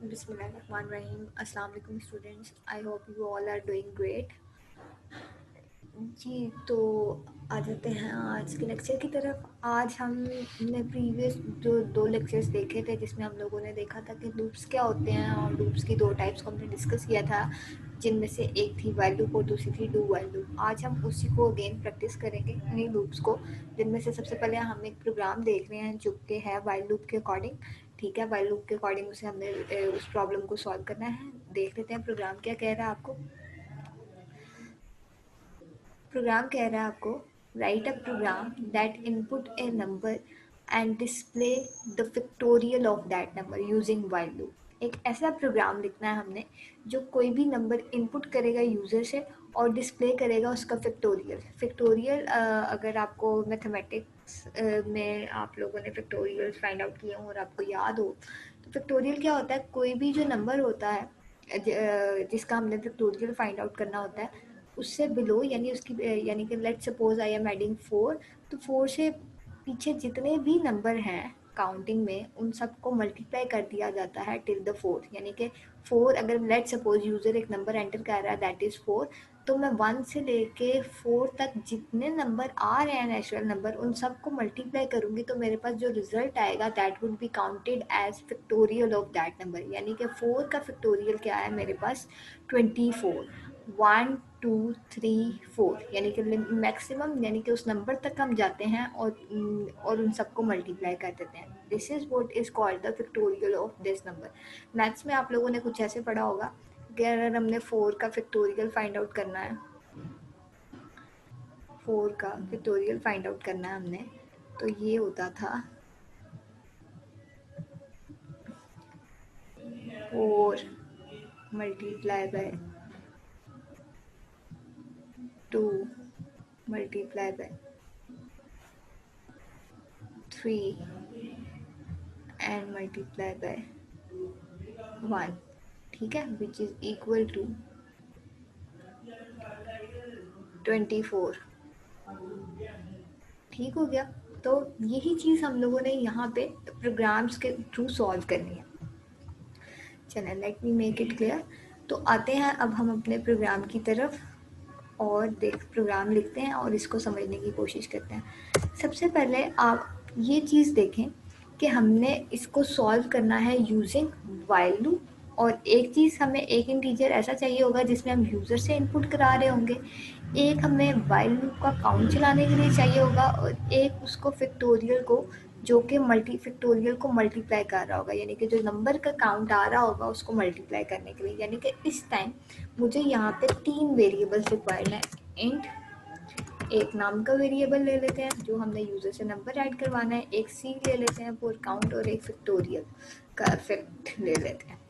Bismillahirrahmanirrahim. Assalamu alaikum students. I hope you all are doing great. जी तो आ जाते हैं आज के लेक्चर की तरफ। आज हमने प्रीवियस जो दो लेक्चर्स देखे थे जिसमें हम लोगों ने देखा था कि लूप्स क्या होते हैं और लूप्स की दो टाइप्स को हमने डिस्कस किया था, जिनमें से एक थी वाइल लूप और दूसरी थी डू वाइल लूप। आज हम उसी को अगेन प्रैक्टिस करेंगे इन्हीं लूप्स को, जिनमें से सबसे पहले हम एक प्रोग्राम देख रहे हैं जो कि है वाइल लूप के अकॉर्डिंग। ठीक है, वाइल लूप के अकॉर्डिंग उसे हमने उस प्रॉब्लम को सॉल्व करना है। देख लेते हैं प्रोग्राम क्या कह रहा है आपको। प्रोग्राम कह रहा है आपको write a program that input a number and display the factorial of that number using while loop. एक ऐसा प्रोग्राम लिखना है हमने जो कोई भी नंबर इनपुट करेगा यूज़र से और डिस्प्ले करेगा उसका फैक्टोरियल। फैक्टोरियल अगर आपको मैथमेटिक्स में आप लोगों ने फैक्टोरियल फाइंड आउट किए हों और आपको याद हो तो फैक्टोरियल क्या होता है, कोई भी जो नंबर होता है जिसका हमने फैक्टोरियल फाइंड आउट करना होता है उससे बिलो यानी उसकी यानी कि let suppose I am adding 4, तो 4 से पीछे जितने भी नंबर हैं काउंटिंग में उन सबको मल्टीप्लाई कर दिया जाता है टिल द फोर्थ। यानी कि 4 अगर लेट सपोज यूज़र एक नंबर एंटर कर रहा है दैट इज़ 4, तो मैं 1 से लेके 4 तक जितने नंबर आ रहे हैं नेचुरल नंबर उन सबको मल्टीप्लाई करूँगी तो मेरे पास जो रिजल्ट आएगा that would be counted as factorial of that number. यानी कि 4 का फैक्टोरियल क्या है मेरे पास 24। 1 2 3 4 यानी कि मैक्सिमम यानी कि उस नंबर तक हम जाते हैं और उन सबको मल्टीप्लाई कर देते हैं। This is what is called the factorial of this number. Maths में आप लोगों ने कुछ ऐसे पढ़ा होगा कि अगर हमने 4 का फैक्टोरियल फाइंड आउट करना है, 4 का फैक्टोरियल फाइंड आउट करना है हमने, तो ये होता था 4 multiply by 2 multiply by 3 and multiply by 1। ठीक है, विच इज इक्वल टू 24। ठीक हो गया। तो यही चीज़ हम लोगों ने यहाँ पे प्रोग्राम्स के थ्रू सॉल्व करनी है। चलें, let me make it clear. तो आते हैं अब हम अपने प्रोग्राम की तरफ और प्रोग्राम लिखते हैं और इसको समझने की कोशिश करते हैं। सबसे पहले आप ये चीज़ देखें कि हमने इसको सॉल्व करना है यूजिंग व्हाइल लूप, और एक चीज़ हमें एक इंटीजर ऐसा चाहिए होगा जिसमें हम यूज़र से इनपुट करा रहे होंगे, एक हमें व्हाइल लूप का काउंट चलाने के लिए चाहिए होगा और एक उसको फैक्टोरियल को जो कि फैक्टोरियल को मल्टीप्लाई कर रहा होगा, यानी कि जो नंबर का काउंट आ रहा होगा उसको मल्टीप्लाई करने के लिए। यानी कि इस टाइम मुझे यहाँ पे 3 वेरिएबल्स रिक्वायर्ड हैं। इंट एक नाम का वेरिएबल ले लेते हैं जो हमने यूज़र से नंबर ऐड करवाना है, एक सी ले लेते हैं फॉर काउंट और एक फैक्टोरियल का इफेक्ट ले लेते हैं।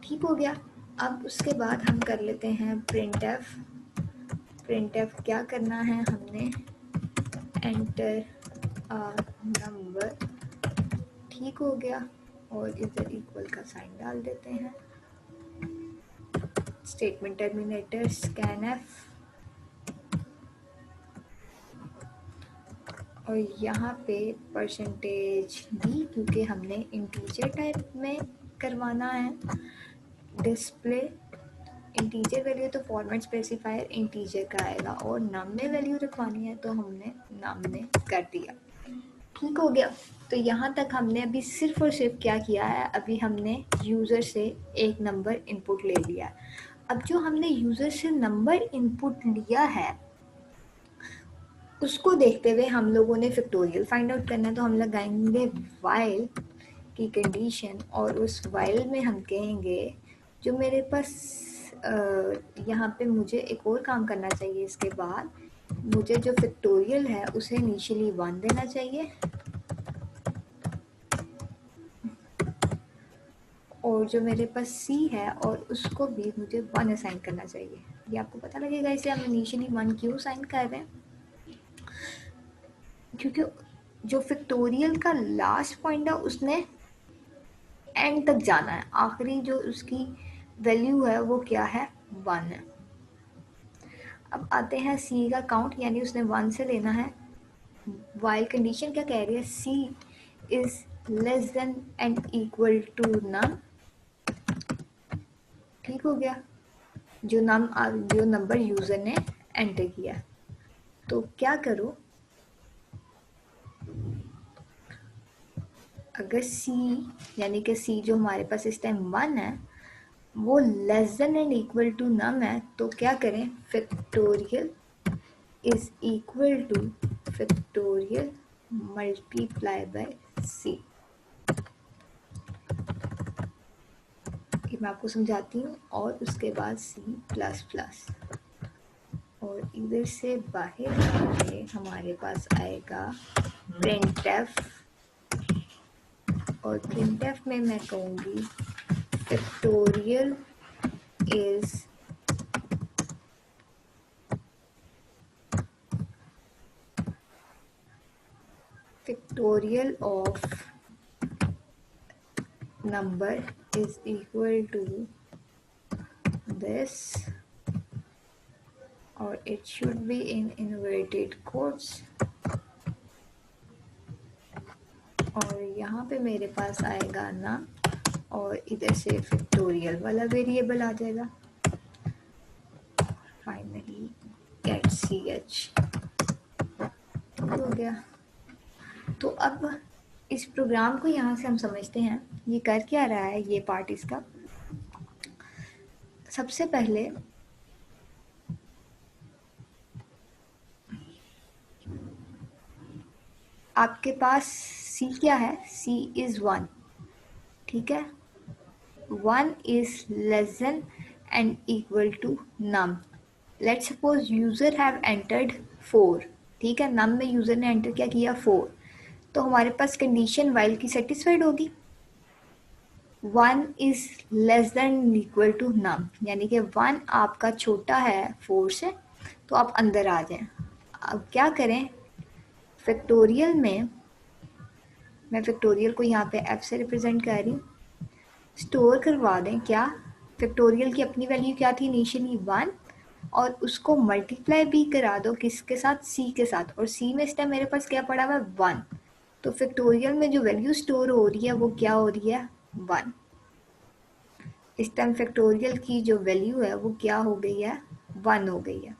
ठीक हो गया। अब उसके बाद हम कर लेते हैं प्रिंट एफ। प्रिंट एफ क्या करना है हमने, एंटर अ नंबर। ठीक हो गया, और इधर इक्वल का साइन डाल देते हैं। स्टेटमेंट टर्मिनेटर स्कैन एफ, और यहाँ पे परसेंटेज डी क्योंकि हमने इंटीजर टाइप में करवाना है डिस्प्ले। इंटीजर वैल्यू तो फॉर्मेट स्पेसिफायर इंटीजर का आएगा, और नम में वैल्यू रखवानी है तो हमने नम में कर दिया। ठीक हो गया। तो यहाँ तक हमने अभी सिर्फ और सिर्फ क्या किया है, अभी हमने यूज़र से एक नंबर इनपुट ले लिया है। अब जो हमने यूज़र से नंबर इनपुट लिया है उसको देखते हुए हम लोगों ने फैक्टोरियल फाइंड आउट करना है, तो हम लगाएंगे वाइल की कंडीशन, और उस वाइल में हम कहेंगे जो मेरे पास यहाँ पे मुझे एक और काम करना चाहिए। इसके बाद मुझे जो फैक्टोरियल है उसे इनिशियली 1 देना चाहिए, और जो मेरे पास सी है और उसको भी मुझे 1 असाइन करना चाहिए। ये आपको पता लगेगा इसे हम इनिशियली 1 क्यों असाइन कर रहे हैं, क्योंकि जो फैक्टोरियल का लास्ट पॉइंट है उसने एंड तक जाना है, आखिरी जो उसकी वैल्यू है वो क्या है 1 है। अब आते हैं सी का काउंट, यानी उसने 1 से लेना है। वाइल कंडीशन क्या कह रही है, C is less than and equal to num. ठीक हो गया, जो नंबर यूजर ने एंटर किया। तो क्या करो, अगर सी यानी कि सी जो हमारे पास इस टाइम 1 है वो less than and equal to num है, तो क्या करें, factorial is equal to factorial multiply by C. मैं आपको समझाती हूँ। और उसके बाद सी प्लस प्लस, और इधर से बाहर आके हमारे पास आएगा प्रिंटफ, और प्रिंटफ में मैं कहूँगी factorial is factorial of number is equal to this, or it should be in inverted quotes, और यहाँ पे मेरे पास आएगा ना, और इधर से फैक्टोरियल वाला वेरिएबल आ जाएगा। फाइनली गेट सी एच हो गया। तो अब इस प्रोग्राम को यहाँ से हम समझते हैं ये कर क्या रहा है। ये पार्ट इसका, सबसे पहले आपके पास सी क्या है, सी इज 1, ठीक है। 1 is less than and equal to num. Let's suppose user have entered 4, ठीक है। नम में यूजर ने एंटर क्या किया, 4। तो हमारे पास कंडीशन वाइल की सेटिस्फाइड होगी। 1 is less than equal to num, यानी कि 1 आपका छोटा है 4 से, तो आप अंदर आ जाएं। अब क्या करें, फैक्टोरियल में मैं फैक्टोरियल को यहाँ पे f से रिप्रेजेंट कर रही हूँ। स्टोर करवा दें क्या, फैक्टोरियल की अपनी वैल्यू क्या थी इनिशियली 1, और उसको मल्टीप्लाई भी करा दो किसके साथ, c के साथ। और c में इस टाइम मेरे पास क्या पड़ा हुआ है, 1। तो फैक्टोरियल में जो वैल्यू स्टोर हो रही है वो क्या हो रही है, 1। इस टाइम फैक्टोरियल की जो वैल्यू है वो क्या हो गई है, 1 हो गई है।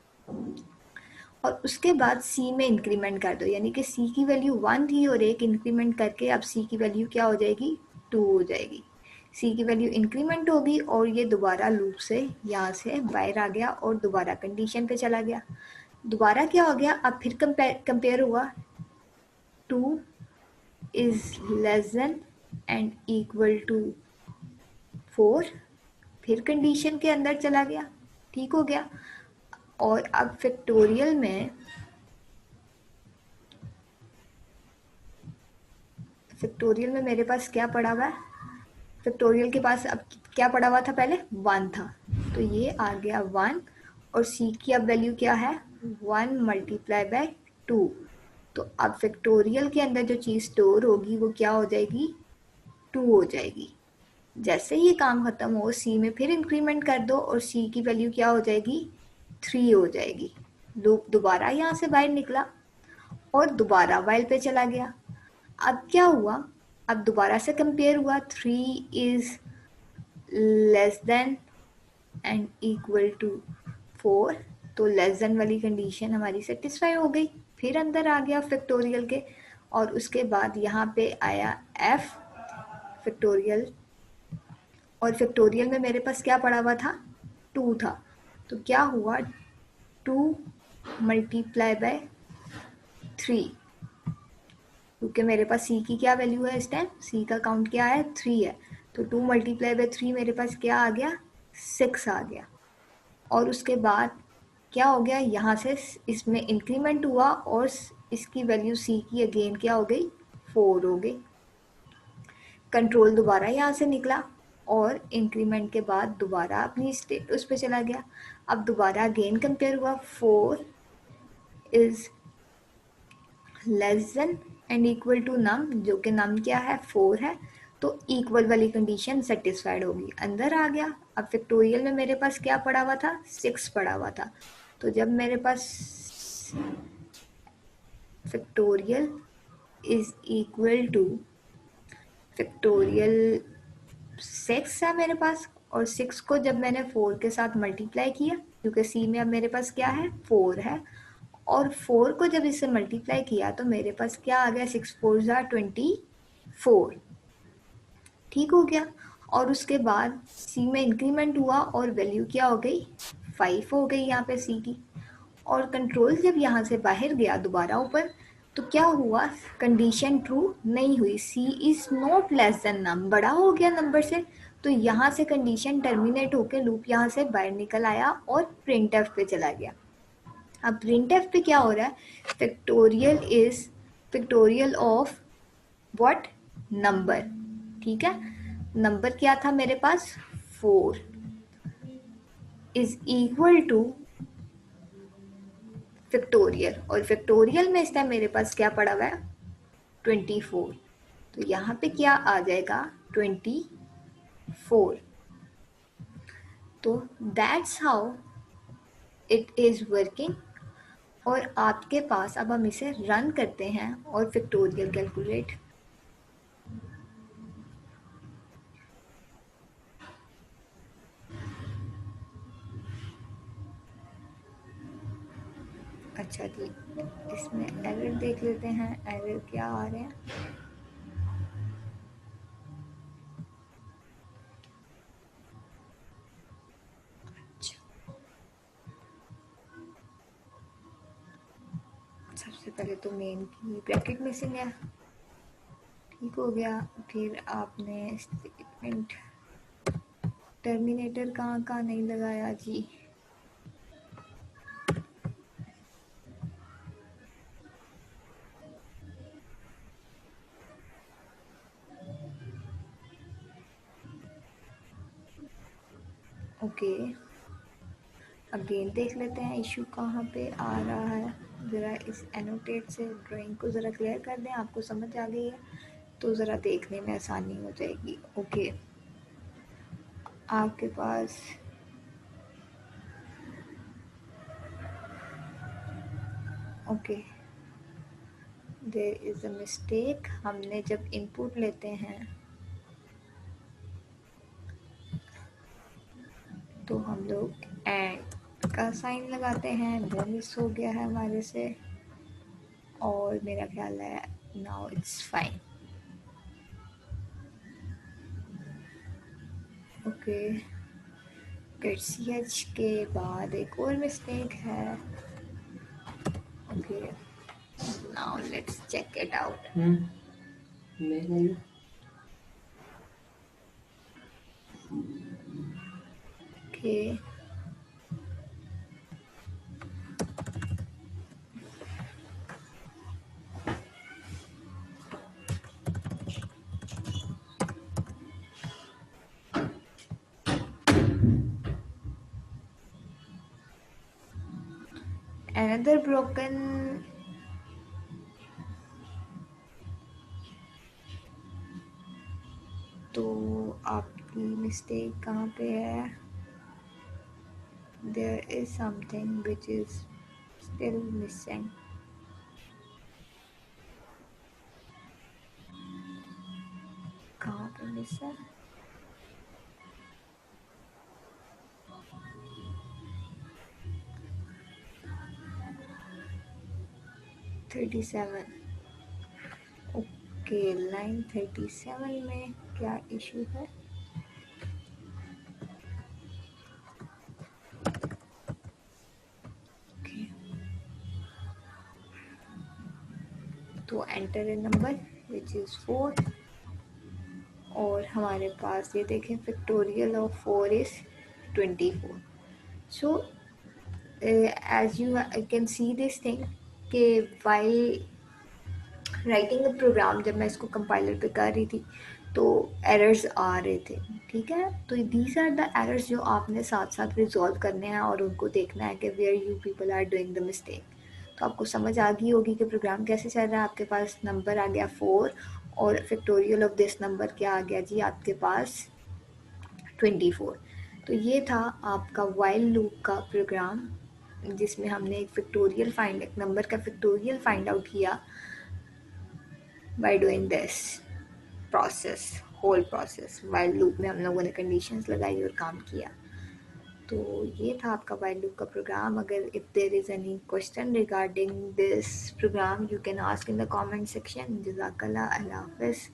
और उसके बाद c में इंक्रीमेंट कर दो, यानी कि c की वैल्यू 1 थी और एक इंक्रीमेंट करके अब c की वैल्यू क्या हो जाएगी, 2 हो जाएगी। c की वैल्यू इंक्रीमेंट होगी और ये दोबारा लूप से यहाँ से बाहर आ गया और दोबारा कंडीशन पे चला गया। दोबारा क्या हो गया, अब फिर कंपेयर हुआ, 2 is less than and equal to 4, फिर कंडीशन के अंदर चला गया, ठीक हो गया। और अब फैक्टोरियल में मेरे पास क्या पड़ा हुआ है, फैक्टोरियल के पास अब क्या पड़ा हुआ था, पहले 1 था, तो ये आ गया 1, और c की अब वैल्यू क्या है, 1 मल्टीप्लाई बाय 2। तो अब फैक्टोरियल के अंदर जो चीज़ स्टोर होगी वो क्या हो जाएगी, 2 हो जाएगी। जैसे ही काम खत्म हो c में फिर इंक्रीमेंट कर दो और c की वैल्यू क्या हो जाएगी, 3 हो जाएगी। लूप दोबारा यहाँ से बाहर निकला और दोबारा वाइल पे चला गया। अब क्या हुआ, अब दोबारा से कंपेयर हुआ, 3 is less than and equal to 4, तो लेस देन वाली कंडीशन हमारी सेटिस्फाई हो गई। फिर अंदर आ गया फैक्टोरियल के, और उसके बाद यहाँ पे आया f फैक्टोरियल, और फैक्टोरियल में मेरे पास क्या पड़ा हुआ था, 2 था। तो क्या हुआ, 2 मल्टीप्लाई बाय 3, क्योंकि मेरे पास c की क्या वैल्यू है इस टाइम, c का काउंट क्या है, 3 है। तो 2 मल्टीप्लाई बाय 3 मेरे पास क्या आ गया, 6 आ गया। और उसके बाद क्या हो गया, यहाँ से इसमें इंक्रीमेंट हुआ और इसकी वैल्यू c की अगेन क्या हो गई, 4 हो गई। कंट्रोल दोबारा यहाँ से निकला और इंक्रीमेंट के बाद दोबारा अपनी स्टेट उस पर चला गया। अब दोबारा अगेन कंपेयर हुआ, 4 is less than and equal to num, जो कि नम क्या है, 4 है। तो इक्वल वाली कंडीशन सेटिस्फाइड होगी, अंदर आ गया। अब फैक्टोरियल में मेरे पास क्या पड़ा हुआ था, 6 पड़ा हुआ था। तो जब मेरे पास factorial is equal to factorial 6 है मेरे पास, और 6 को जब मैंने 4 के साथ मल्टीप्लाई किया, क्योंकि सी में अब मेरे पास क्या है, 4 है, और 4 को जब इससे मल्टीप्लाई किया तो मेरे पास क्या आ गया, 6 4 ज़ा 24, ठीक हो गया। और उसके बाद सी में इंक्रीमेंट हुआ और वैल्यू क्या हो गई, 5 हो गई यहाँ पे सी की। और कंट्रोल जब यहाँ से बाहर गया दोबारा ऊपर, तो क्या हुआ, कंडीशन ट्रू नहीं हुई, सी इज नॉट लेस देन नम, बड़ा हो गया नंबर से। तो यहाँ से कंडीशन टर्मिनेट होकर लूप यहाँ से बाहर निकल आया और प्रिंट एफ पे चला गया। अब प्रिंट एफ पे क्या हो रहा है, factorial is factorial of what, number, ठीक है। नंबर क्या था मेरे पास, 4 इज इक्वल टू फैक्टोरियल, और फैक्टोरियल में इस टाइम मेरे पास क्या पड़ा हुआ है, 24। तो यहाँ पे क्या आ जाएगा, 24। तो that's how it is working. और आपके पास, अब हम इसे रन करते हैं और फैक्टोरियल कैलकुलेट, अच्छा जी, इसमें एरर देख लेते हैं, एरर क्या आ रहे हैं। अच्छा, सबसे पहले तो मेन की ब्रैकेट मिसिंग है, ठीक हो गया। फिर आपने स्टेटमेंट टर्मिनेटर कहाँ कहाँ नहीं लगाया जी, ओके। अगेन देख लेते हैं इशू कहाँ पे आ रहा है, ज़रा इस एनोटेट से ड्राइंग को ज़रा क्लियर कर दें, आपको समझ आ गई है तो ज़रा देखने में आसानी हो जाएगी। ओके, आपके पास okay, there is a mistake. हमने जब इनपुट लेते हैं तो हम लोग एंड का साइन लगाते हैं, वो मिस हो गया है हमारे से, और मेरा ख्याल है नाउ इट्स फाइन। ओके, फिर सी एच के बाद एक और मिस्टेक है। Okay, now let's check it out. Okay, another broken, तो आपकी मिस्टेक कहाँ पे है, there is something which is still missing। कहाँ पे मिस है, 37। ओके, लाइन 37 में क्या इशू है, ओके, तो enter a number which is 4, और हमारे पास ये देखें factorial of 4 is 24। So as you can see this thing कि वाइल राइटिंग अ प्रोग्राम, जब मैं इसको कंपाइलर पे कर रही थी तो एरर्स आ रहे थे, ठीक है। तो दीज आर द एरर्स जो आपने साथ साथ रिजॉल्व करने हैं और उनको देखना है कि where you people are doing the mistake. तो आपको समझ आ गई होगी कि प्रोग्राम कैसे चल रहा है। आपके पास नंबर आ गया 4, और फैक्टोरियल ऑफ दिस नंबर क्या आ गया जी आपके पास, 24। तो ये था आपका वाइल लूप का प्रोग्राम, जिसमें हमने एक फैक्टोरियल फाइंड, एक नंबर का फैक्टोरियल फाइंड आउट किया by doing this। Process, whole process while loop में हम लोगों ने कंडीशंस लगाई और काम किया। तो ये था आपका वाइल लूप का प्रोग्राम। अगर if there is any question regarding this program you can ask in the comment section. जज़ाकल्लाह, अल्लाह हाफ़िज़।